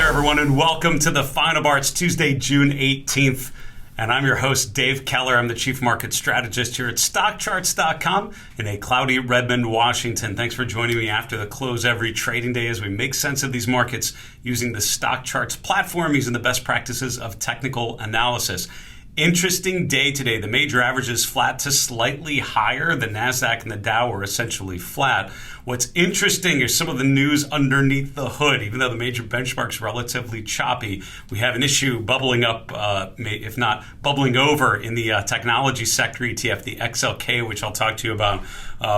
there, everyone, and welcome to the Final Bar. It's Tuesday, June 18th, and I'm your host, Dave Keller. I'm the Chief Market Strategist here at Stockcharts.com in a cloudy Redmond, Washington. Thanks for joining me after the close every trading day as we make sense of these markets using the Stockcharts platform, using the best practices of technical analysis. Interesting day today. The major averages flat to slightly higher. The NASDAQ and the Dow are essentially flat. What's interesting is some of the news underneath the hood. Even though the major benchmark's relatively choppy, we have an issue bubbling up, if not bubbling over, in the Technology Sector ETF, the XLK, which I'll talk to you about.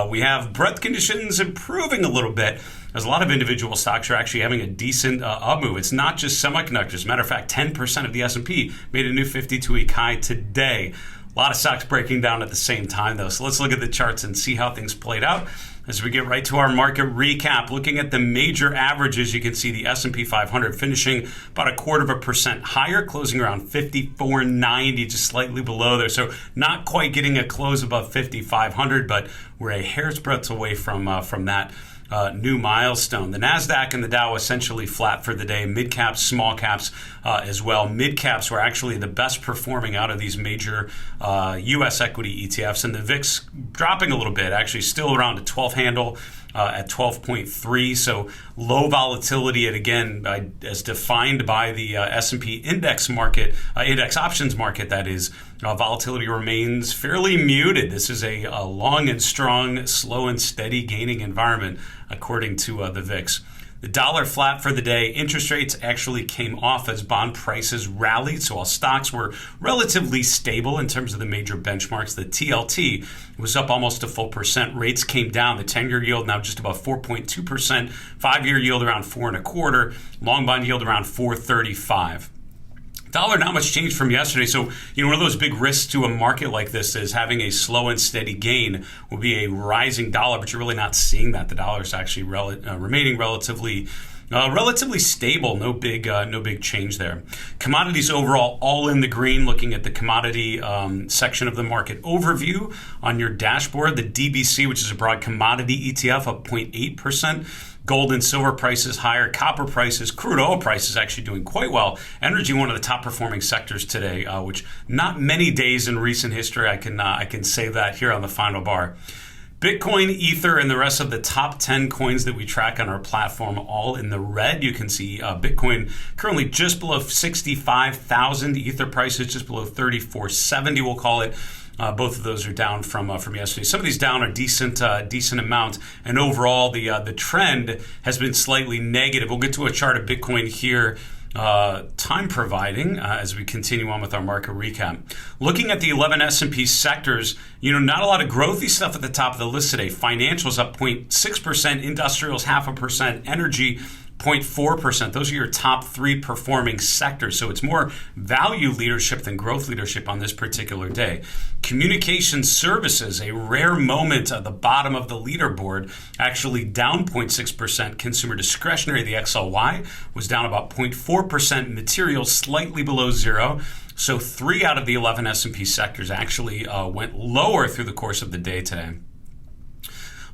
We have breadth conditions improving a little bit, as a lot of individual stocks are actually having a decent up move. It's not just semiconductors. As a matter of fact, 10% of the S&P made a new 52-week high today. A lot of stocks breaking down at the same time, though. So let's look at the charts and see how things played out as we get right to our market recap. Looking at the major averages, you can see the S&P 500 finishing about 0.25% higher, closing around 54.90, just slightly below there. So not quite getting a close above 5,500, but we're a hair's breadth away from that new milestone. The NASDAQ and the Dow essentially flat for the day. Mid caps, small caps as well. Mid caps were actually the best performing out of these major U.S. equity ETFs, and the VIX dropping a little bit, actually still around a 12 handle at 12.3. So low volatility, and again, as defined by the S&P index market, index options market, that is, volatility remains fairly muted. This is a long and strong, slow and steady gaining environment, according to the VIX. The dollar flat for the day. Interest rates actually came off as bond prices rallied. So while stocks were relatively stable in terms of the major benchmarks, the TLT was up almost a full percent. Rates came down. The 10-year yield now just about 4.2%. 5-year yield around 4.25%. Long bond yield around 4.35%. Dollar, not much change from yesterday. So, one of those big risks to a market like this is having a slow and steady gain will be a rising dollar, but you're really not seeing that. The dollar is actually remaining relatively stable. No big change there. Commodities overall all in the green. Looking at the commodity section of the market overview on your dashboard, the DBC, which is a broad commodity ETF, up 0.8%. Gold and silver prices higher, copper prices, crude oil prices actually doing quite well. Energy, one of the top performing sectors today, which not many days in recent history I can say that here on the Final Bar. Bitcoin, Ether, and the rest of the top 10 coins that we track on our platform all in the red. You can see Bitcoin currently just below 65,000. Ether prices just below 3470, we'll call it. Both of those are down from yesterday. Some of these down a decent amount, and overall the trend has been slightly negative. We'll get to a chart of Bitcoin here, time providing, as we continue on with our market recap. Looking at the 11 S&P sectors, not a lot of growthy stuff at the top of the list today. Financials up 0.6%, industrials 0.5%, energy 0.4%. Those are your top three performing sectors. So it's more value leadership than growth leadership on this particular day. Communication services, a rare moment at the bottom of the leaderboard, actually down 0.6%. Consumer discretionary, the XLY, was down about 0.4%. Materials slightly below zero. So 3 out of the 11 S&P sectors actually went lower through the course of the day today.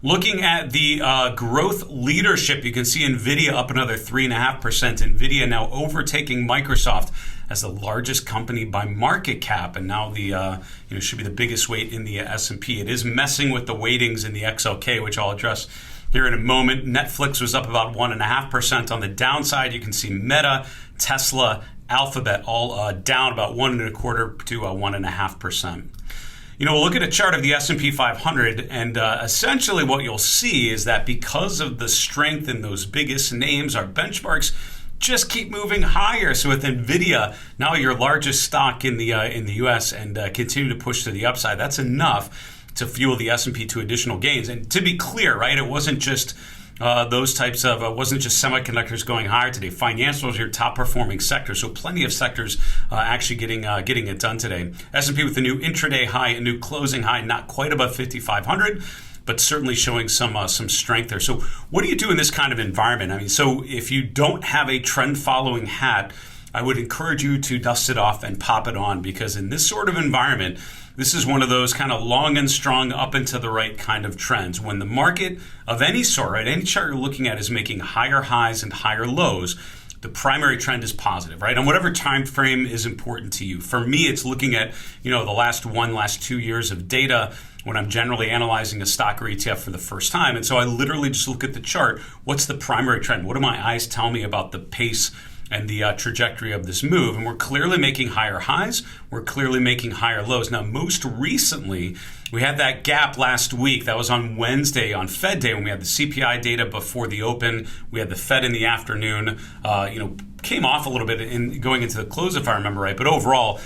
Looking at the growth leadership, you can see Nvidia up another 3.5%. Nvidia now overtaking Microsoft as the largest company by market cap, and now the should be the biggest weight in the S&P. It is messing with the weightings in the XLK, which I'll address here in a moment. Netflix was up about 1.5%. On the downside, you can see Meta, Tesla, Alphabet all down about 1.25% to 1.5%. We'll look at a chart of the S&P 500, and essentially what you'll see is that because of the strength in those biggest names, our benchmarks just keep moving higher. So with Nvidia, now your largest stock in the U.S., and continue to push to the upside, that's enough to fuel the S&P to additional gains. And to be clear, right, it wasn't just those types of, wasn't just semiconductors going higher today. Financials are your top performing sector, so plenty of sectors actually getting it done today. S&P with a new intraday high, a new closing high, not quite above 5,500, but certainly showing some strength there. So what do you do in this kind of environment? So if you don't have a trend following hat, I would encourage you to dust it off and pop it on, because in this sort of environment, this is one of those kind of long and strong up and to the right kind of trends. When the market of any sort, right, any chart you're looking at is making higher highs and higher lows, the primary trend is positive, right? On whatever time frame is important to you. For me, it's looking at, the last 2 years of data when I'm generally analyzing a stock or ETF for the first time. And so I literally just look at the chart. What's the primary trend? What do my eyes tell me about the pace and the trajectory of this move? And we're clearly making higher highs. We're clearly making higher lows. Now, most recently, we had that gap last week. That was on Wednesday, on Fed Day, when we had the CPI data before the open. We had the Fed in the afternoon. Came off a little bit in going into the close, if I remember right. But overall,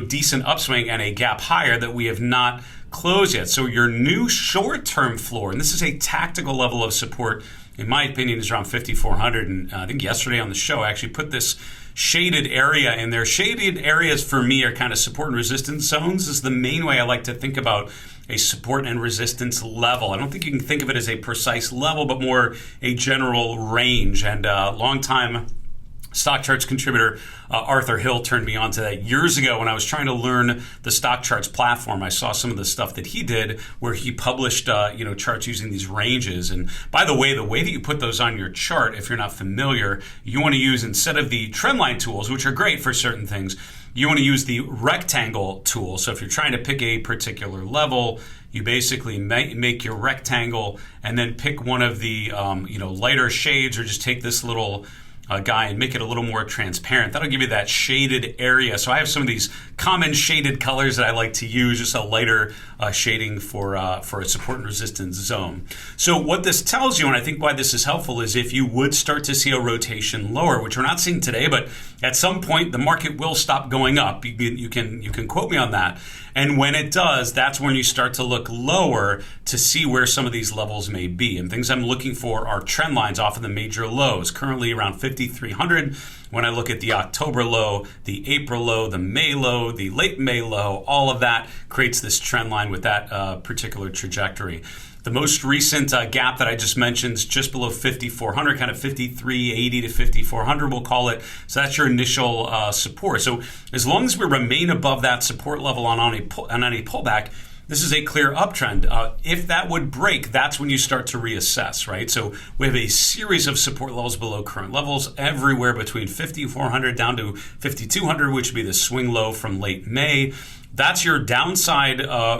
decent upswing and a gap higher that we have not closed yet. So your new short-term floor, and this is a tactical level of support, in my opinion, is around 5,400. And I think yesterday on the show, I actually put this shaded area in there. Shaded areas for me are kind of support and resistance zones. This is the main way I like to think about a support and resistance level. I don't think you can think of it as a precise level, but more a general range. And long-time Stockcharts contributor Arthur Hill turned me on to that years ago when I was trying to learn the Stockcharts platform. I saw some of the stuff that he did where he published charts using these ranges. And by the way that you put those on your chart, if you're not familiar, you want to use, instead of the trendline tools, which are great for certain things, you want to use the rectangle tool. So if you're trying to pick a particular level, you basically make your rectangle and then pick one of the lighter shades, or just take this little guy and make it a little more transparent. That'll give you that shaded area. So I have some of these common shaded colors that I like to use, just a lighter shading for a support and resistance zone. So what this tells you, and I think why this is helpful, is if you would start to see a rotation lower, which we're not seeing today, but at some point the market will stop going up. You can quote me on that. And when it does, that's when you start to look lower to see where some of these levels may be. And things I'm looking for are trend lines off of the major lows, currently around 5,300. When I look at the October low, the April low, the May low, the late May low, all of that creates this trend line with that particular trajectory. The most recent gap that I just mentioned is just below 5,400, kind of 5,380 to 5,400, we'll call it. So that's your initial support. So as long as we remain above that support level on any pullback, this is a clear uptrend. If that would break, that's when you start to reassess, right? So we have a series of support levels below current levels, everywhere between 5,400 down to 5,200, which would be the swing low from late May. That's your downside.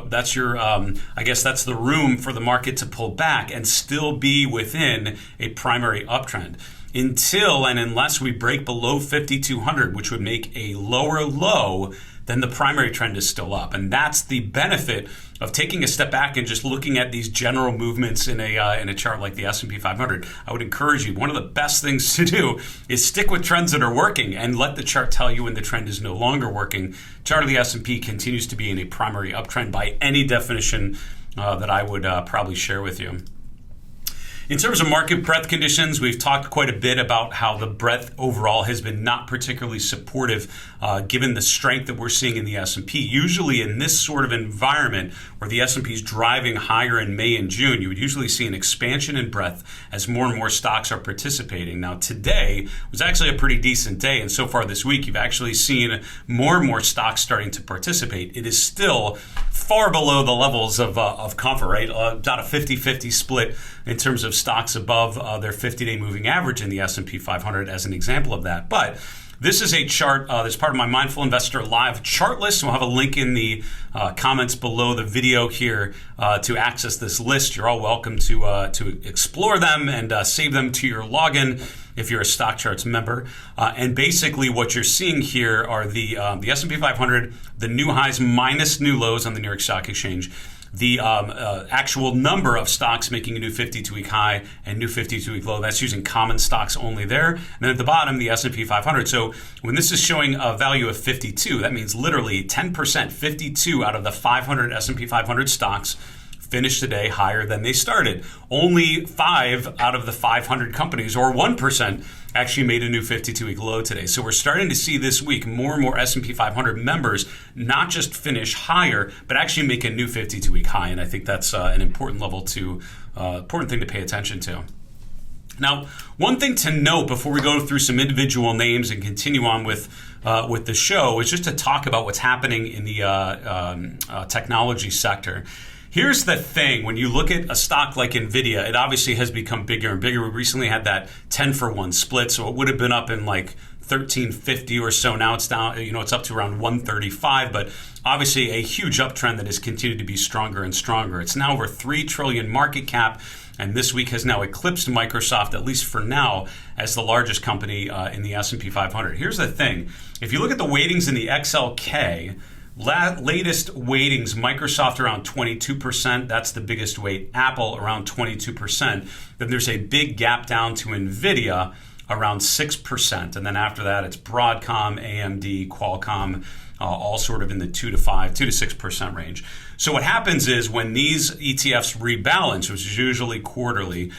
That's your, I guess that's the room for the market to pull back and still be within a primary uptrend. Until and unless we break below 5,200, which would make a lower low, then the primary trend is still up. And that's the benefit of taking a step back and just looking at these general movements in a chart like the S&P 500. I would encourage you, one of the best things to do is stick with trends that are working and let the chart tell you when the trend is no longer working. Chart of the S&P continues to be in a primary uptrend by any definition that I would probably share with you. In terms of market breadth conditions, we've talked quite a bit about how the breadth overall has been not particularly supportive given the strength that we're seeing in the S&P. Usually in this sort of environment where the S&P is driving higher in May and June, you would usually see an expansion in breadth as more and more stocks are participating. Now today was actually a pretty decent day, and so far this week you've actually seen more and more stocks starting to participate. It is still far below the levels of comfort, right? About a 50-50 split in terms of stocks above their 50-day moving average in the S&P 500 as an example of that. But this is a chart that's part of my Mindful Investor Live chart list. We'll have a link in the comments below the video here to access this list. You're all welcome to explore them and save them to your login if you're a Stockcharts member. And basically what you're seeing here are the S&P 500, the new highs minus new lows on the New York Stock Exchange, the actual number of stocks making a new 52-week high and new 52-week low. That's using common stocks only there. And then at the bottom, the S&P 500. So when this is showing a value of 52, that means literally 10%, 52 out of the 500 S&P 500 stocks finished today higher than they started. Only 5 out of the 500 companies, or 1%, actually made a new 52-week low today. So we're starting to see this week more and more S&P 500 members not just finish higher, but actually make a new 52-week high. And I think that's an important important thing to pay attention to. Now, one thing to note before we go through some individual names and continue on with the show is just to talk about what's happening in the technology sector. Here's the thing. When you look at a stock like Nvidia, it obviously has become bigger and bigger. We recently had that 10-for-1 split, so it would have been up in like 1350 or so. Now it's down, it's up to around 135, but obviously a huge uptrend that has continued to be stronger and stronger. It's now over 3 trillion market cap, and this week has now eclipsed Microsoft, at least for now, as the largest company in the S&P 500. Here's the thing. If you look at the weightings in the XLK, latest weightings, Microsoft around 22%. That's the biggest weight. Apple around 22%. Then there's a big gap down to Nvidia around 6%. And then after that, it's Broadcom, AMD, Qualcomm, all sort of in the 2 to 6% range. So what happens is when these ETFs rebalance, which is usually quarterly,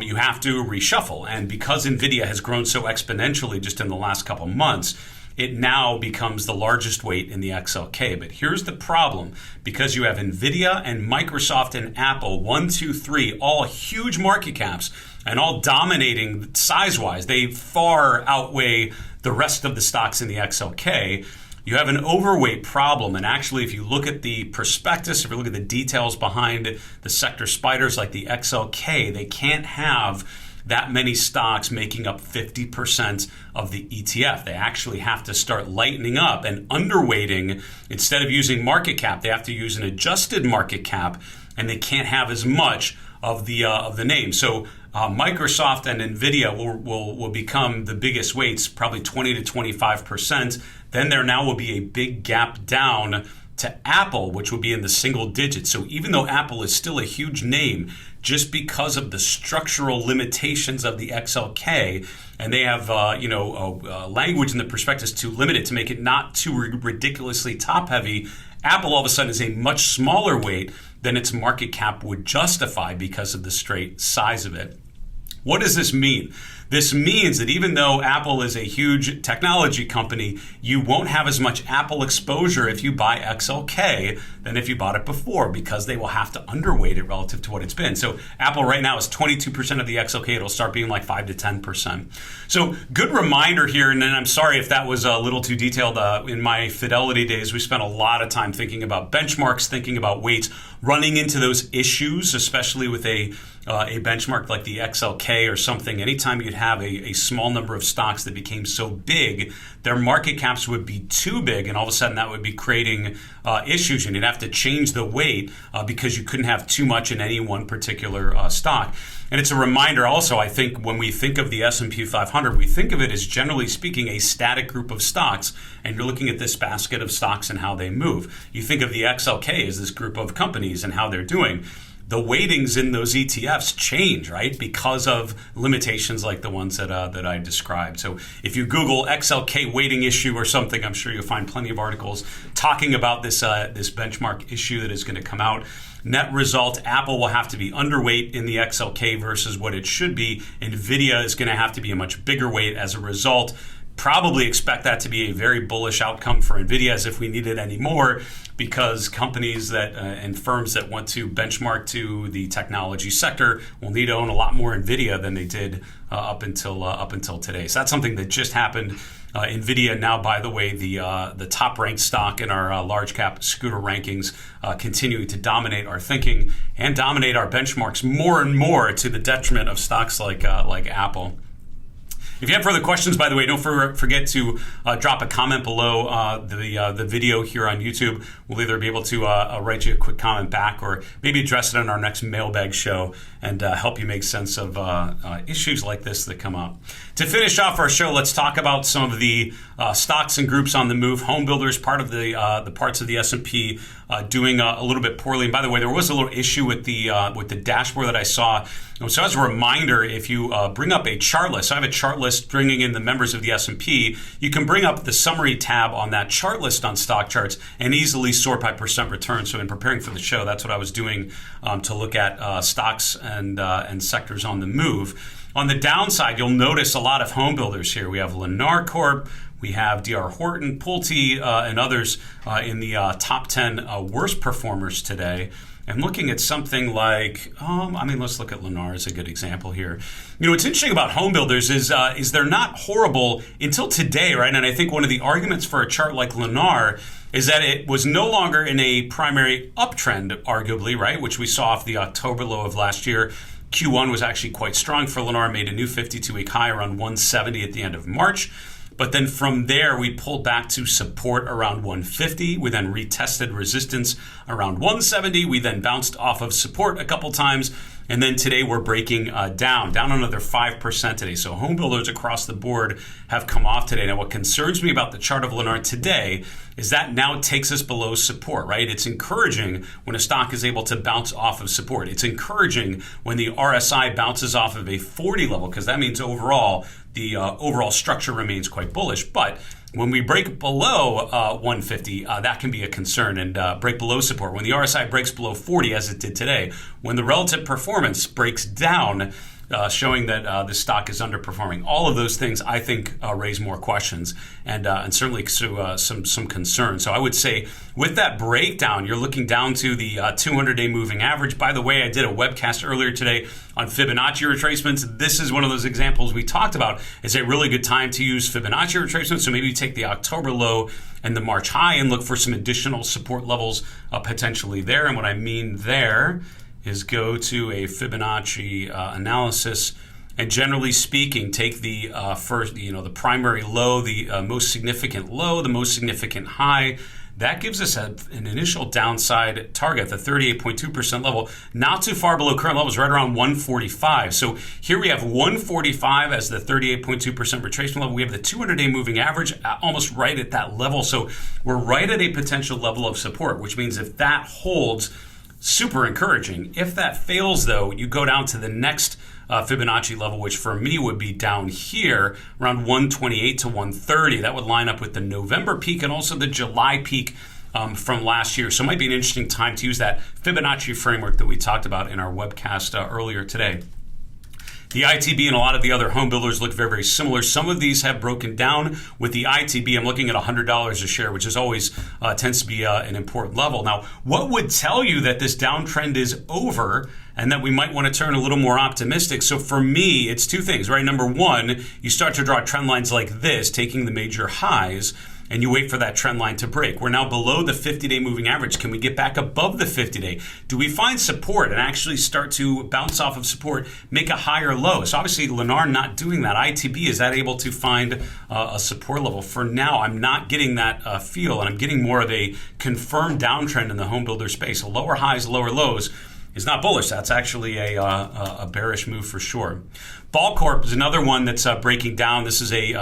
you have to reshuffle. And because Nvidia has grown so exponentially just in the last couple months, it now becomes the largest weight in the XLK. But here's the problem. Because you have Nvidia and Microsoft and Apple, 1, 2, 3, all huge market caps and all dominating size-wise, they far outweigh the rest of the stocks in the XLK. You have an overweight problem. And actually, if you look at the prospectus, if you look at the details behind the sector spiders like the XLK, they can't have that many stocks making up 50% of the ETF. They actually have to start lightening up and underweighting. Instead of using market cap, they have to use an adjusted market cap, and they can't have as much of the name. So Microsoft and Nvidia will become the biggest weights, probably 20 to 25%. Then there now will be a big gap down to Apple, which will be in the single digits. So even though Apple is still a huge name, just because of the structural limitations of the XLK, and they have language in the prospectus to limit it, to make it not too ridiculously top heavy, Apple all of a sudden is a much smaller weight than its market cap would justify because of the straight size of it. What does this mean? This means that even though Apple is a huge technology company, you won't have as much Apple exposure if you buy XLK than if you bought it before, because they will have to underweight it relative to what it's been. So Apple right now is 22% of the XLK. It'll start being like 5 to 10%. So good reminder here, and then I'm sorry if that was a little too detailed. In my Fidelity days, we spent a lot of time thinking about benchmarks, thinking about weights, running into those issues, especially with a benchmark like the XLK or something. Anytime you'd have a small number of stocks that became so big, their market caps would be too big, and all of a sudden that would be creating issues, and you'd have to change the weight because you couldn't have too much in any one particular stock. And it's a reminder also, I think, when we think of the S&P 500, we think of it as, generally speaking, a static group of stocks, and you're looking at this basket of stocks and how they move. You think of the XLK as this group of companies and how they're doing. The weightings in those ETFs change, right, because of limitations like the ones that I described. So if you Google XLK weighting issue or something, I'm sure you'll find plenty of articles talking about this benchmark issue that is going to come out. Net result, Apple will have to be underweight in the XLK versus what it should be. Nvidia is going to have to be a much bigger weight as a result. Probably expect that to be a very bullish outcome for Nvidia, as if we need it anymore, because companies that and firms that want to benchmark to the technology sector will need to own a lot more Nvidia than they did up until today. So that's something that just happened. Nvidia now, by the way, the top ranked stock in our large cap scooter rankings, continuing to dominate our thinking and dominate our benchmarks more and more, to the detriment of stocks like Apple. If you have further questions, by the way, don't forget to drop a comment below the video here on YouTube. We'll either be able to write you a quick comment back, or maybe address it on our next mailbag show and help you make sense of issues like this that come up. To finish off our show, let's talk about some of the stocks and groups on the move. Home builders, part of the parts of the S&P doing a little bit poorly. And by the way, there was a little issue with the dashboard that I saw. So as a reminder, if you bring up a chart list, so I have a chart list bringing in the members of the S&P, you can bring up the summary tab on that chart list on Stockcharts and easily sort by percent return. So in preparing for the show, that's what I was doing to look at stocks and sectors on the move. On the downside, you'll notice a lot of home builders here. We have Lennar Corp, we have D.R. Horton, Pulte, and others in the top 10 worst performers today. And looking at something like, let's look at Lennar as a good example here. What's interesting about home builders is they're not horrible until today, right? And I think one of the arguments for a chart like Lennar is that it was no longer in a primary uptrend, arguably, right, which we saw off the October low of last year. Q1 was actually quite strong for Lennar, made a new 52-week high around 170 at the end of March. But then from there, we pulled back to support around 150. We then retested resistance around 170. We then bounced off of support a couple times. And then today we're breaking down another 5% today. So home builders across the board have come off today. Now, what concerns me about the chart of Lennar today is that now takes us below support, right? It's encouraging when a stock is able to bounce off of support. It's encouraging when the RSI bounces off of a 40 level, because that means overall, the overall structure remains quite bullish. But when we break below 150, that can be a concern, and break below support. When the RSI breaks below 40, as it did today, when the relative performance breaks down, showing that the stock is underperforming. All of those things, I think, raise more questions and certainly some concern. So I would say with that breakdown, you're looking down to the 200-day moving average. By the way, I did a webcast earlier today on Fibonacci retracements. This is one of those examples we talked about. It's a really good time to use Fibonacci retracements. So maybe take the October low and the March high and look for some additional support levels potentially there. And what I mean there is go to a Fibonacci analysis, and generally speaking, take the first, the primary low, the most significant low, the most significant high. That gives us an initial downside target, the 38.2% level, not too far below current levels, right around 145. So here we have 145 as the 38.2% retracement level. We have the 200-day moving average almost right at that level. So we're right at a potential level of support, which means if that holds, super encouraging. If that fails, though, you go down to the next Fibonacci level, which for me would be down here around 128 to 130. That would line up with the November peak and also the July peak from last year. So it might be an interesting time to use that Fibonacci framework that we talked about in our webcast earlier today. The ITB and a lot of the other home builders look very, very similar. Some of these have broken down. With the ITB, I'm looking at $100 a share, which is always tends to be an important level. Now, what would tell you that this downtrend is over and that we might want to turn a little more optimistic? So for me, it's two things, right? Number one, you start to draw trend lines like this, taking the major highs, and you wait for that trend line to break. We're now below the 50-day moving average. Can we get back above the 50-day? Do we find support and actually start to bounce off of support, make a higher low? So obviously, Lennar not doing that. ITB, is that able to find a support level? For now, I'm not getting that feel, and I'm getting more of a confirmed downtrend in the home builder space. So lower highs, lower lows is not bullish. That's actually a bearish move for sure. Ball Corp is another one that's breaking down. This is a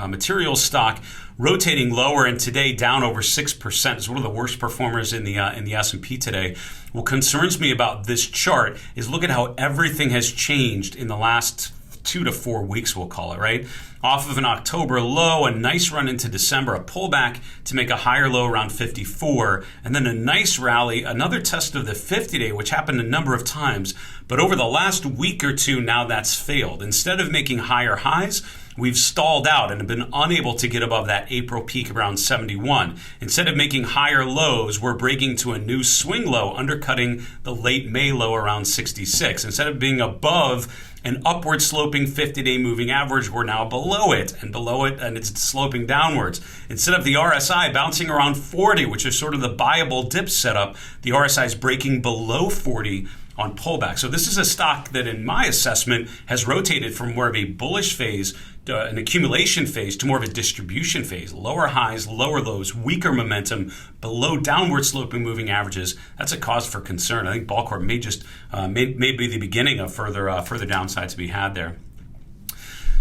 materials stock rotating lower, and today down over 6%. It's one of the worst performers in the S&P today. What concerns me about this chart is look at how everything has changed in the last 2 to 4 weeks, we'll call it, right? Off of an October low, a nice run into December, a pullback to make a higher low around 54, and then a nice rally, another test of the 50-day, which happened a number of times. But over the last week or two, now that's failed. Instead of making higher highs, we've stalled out and have been unable to get above that April peak around 71. Instead of making higher lows, we're breaking to a new swing low, undercutting the late May low around 66. Instead of being above an upward sloping 50-day moving average, we're now below it, and it's sloping downwards. Instead of the RSI bouncing around 40, which is sort of the buyable dip setup, the RSI is breaking below 40 on pullback. So this is a stock that, in my assessment, has rotated from more of a bullish phase, an accumulation phase, to more of a distribution phase. Lower highs, lower lows, weaker momentum, below downward sloping moving averages. That's a cause for concern. I think Ball Corp may just may be the beginning of further downside to be had there.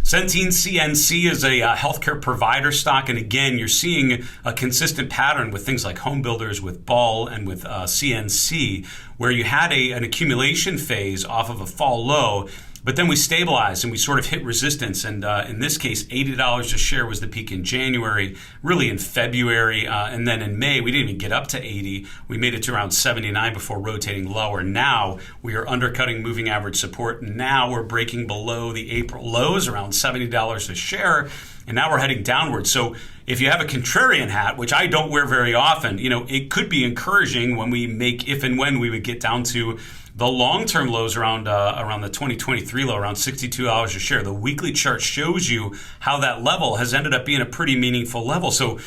Centene CNC is a healthcare provider stock, and again, you're seeing a consistent pattern with things like home builders, with Ball, and with CNC, where you had an accumulation phase off of a fall low, but then we stabilized and we sort of hit resistance. And in this case, $80 a share was the peak in January, really in February. And then in May, we didn't even get up to 80. We made it to around 79 before rotating lower. Now we are undercutting moving average support. Now we're breaking below the April lows, around $70 a share. And now we're heading downward. So if you have a contrarian hat, which I don't wear very often, it could be encouraging when we make, if and when we would get down to the long-term lows around the 2023 low, around $62 a share. The weekly chart shows you how that level has ended up being a pretty meaningful level. So,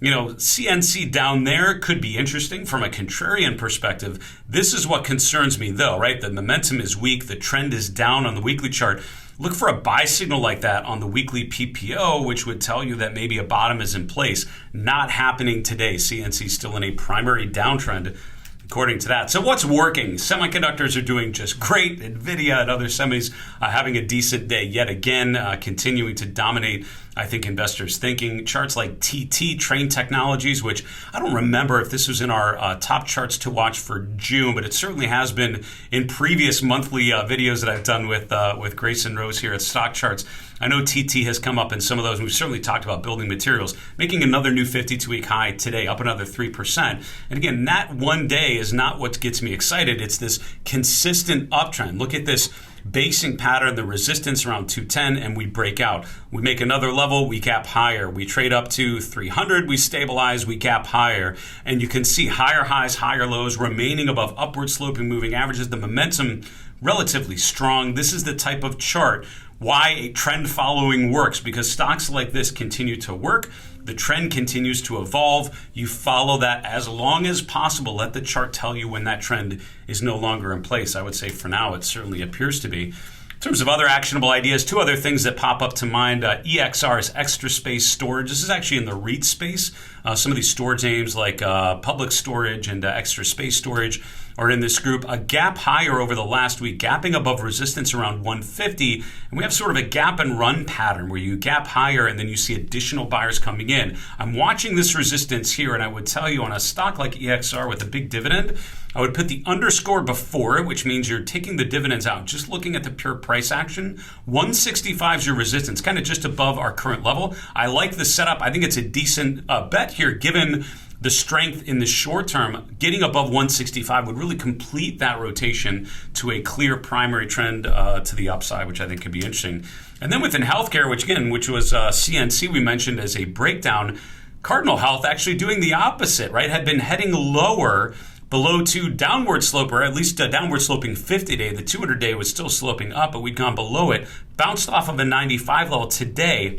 CNC down there could be interesting from a contrarian perspective. This is what concerns me though, right? The momentum is weak. The trend is down on the weekly chart. Look for a buy signal like that on the weekly PPO, which would tell you that maybe a bottom is in place. Not happening today. CNC still in a primary downtrend according to that. So what's working? Semiconductors are doing just great. Nvidia and other semis having a decent day yet again, continuing to dominate, I think, investors' thinking. Charts like Trane Technologies, which I don't remember if this was in our top charts to watch for June, but it certainly has been in previous monthly videos that I've done with Grace and Rose here at Stockcharts. I know TT has come up in some of those. We've certainly talked about building materials, making another new 52-week high today, up another 3%. And again, that one day is not what gets me excited. It's this consistent uptrend. Look at this basing pattern, the resistance around 210, and we break out. We make another level, we gap higher. We trade up to 300, we stabilize, we gap higher. And you can see higher highs, higher lows, remaining above upward sloping moving averages. The momentum relatively strong. This is the type of chart why a trend following works, because stocks like this continue to work. The trend continues to evolve. You follow that as long as possible. Let the chart tell you when that trend is no longer in place. I would say for now, it certainly appears to be. In terms of other actionable ideas, two other things that pop up to mind. EXR is extra space storage. This is actually in the REIT space. Some of these storage names like public storage and extra space storage are in this group. A gap higher over the last week, gapping above resistance around 150. And we have sort of a gap and run pattern where you gap higher and then you see additional buyers coming in. I'm watching this resistance here, and I would tell you on a stock like EXR with a big dividend, I would put the underscore before it, which means you're taking the dividends out. Just looking at the pure price action, 165 is your resistance, kind of just above our current level. I like the setup. I think it's a decent bet here, given the strength in the short term. Getting above 165 would really complete that rotation to a clear primary trend to the upside, which I think could be interesting. And then within healthcare, which was CNC we mentioned as a breakdown, Cardinal Health actually doing the opposite, right? Had been heading lower below to downward slope, or at least a downward sloping 50-day. The 200-day was still sloping up, but we'd gone below it. Bounced off of a 95 level today,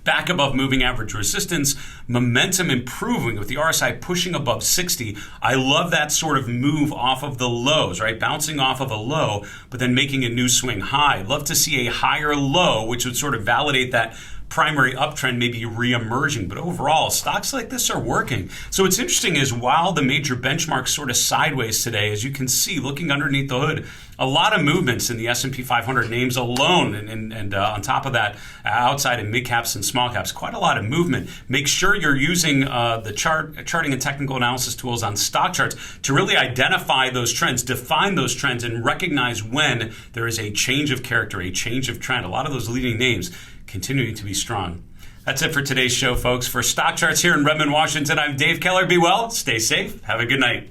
back above moving average resistance, momentum improving with the RSI pushing above 60. I love that sort of move off of the lows, right? Bouncing off of a low, but then making a new swing high. Love to see a higher low, which would sort of validate that primary uptrend maybe re-emerging. But overall, stocks like this are working. So what's interesting is while the major benchmarks sort of sideways today, as you can see, looking underneath the hood, a lot of movements in the S&P 500 names alone. And on top of that, outside in mid caps and small caps, quite a lot of movement. Make sure you're using the charting and technical analysis tools on Stockcharts to really identify those trends, define those trends, and recognize when there is a change of character, a change of trend. A lot of those leading names continuing to be strong. That's it for today's show, folks. For Stockcharts here in Redmond, Washington, I'm Dave Keller. Be well, stay safe, have a good night.